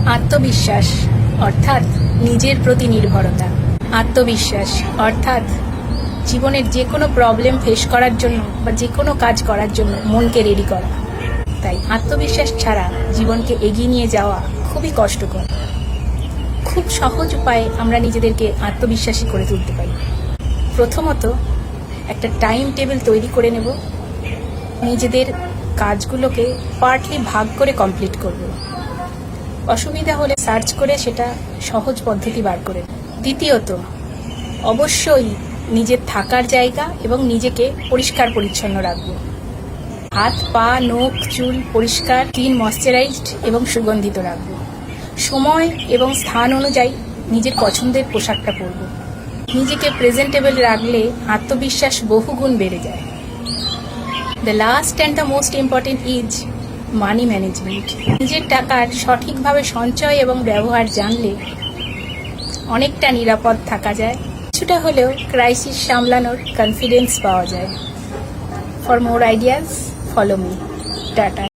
আত্মবিশ্বাস অর্থাৎ নিজের প্রতি নির্ভরতা। আত্মবিশ্বাস অর্থাৎ জীবনের যে কোনো প্রবলেম ফেস করার জন্য বা যে কোনো কাজ করার জন্য মনকে রেডি করা। তাই আত্মবিশ্বাস ছাড়া জীবনকে এগিয়ে নিয়ে যাওয়া খুবই কষ্টকর। খুব সহজ উপায়ে আমরা নিজেদেরকে আত্মবিশ্বাসী করে তুলতে পারি। প্রথমত, একটা টাইম টেবিল তৈরি করে নেব। নিজেদের কাজগুলোকে পার্টলি ভাগ করে কমপ্লিট করব। অসুবিধা হলে সার্চ করে সেটা সহজ পদ্ধতি বার করে। দ্বিতীয়ত, অবশ্যই নিজের থাকার জায়গা এবং নিজেকে পরিষ্কার পরিচ্ছন্ন রাখবো। হাত, পা, নখ, চুল পরিষ্কার, ক্লিন, ময়শ্চারাইজড এবং সুগন্ধিত রাখবো। সময় এবং স্থান অনুযায়ী নিজের পছন্দের পোশাকটা পরব। নিজেকে প্রেজেন্টেবল রাখলে আত্মবিশ্বাস বহুগুণ বেড়ে যায়। The last and the most important is money management. নিজের টাকার সঠিকভাবে সঞ্চয় এবং ব্যবহার জানলে অনেকটা নিরাপদ থাকা যায়। কিছুটা হলেও ক্রাইসিস সামলানোর কনফিডেন্স পাওয়া যায়। For more ideas, follow me. Tata.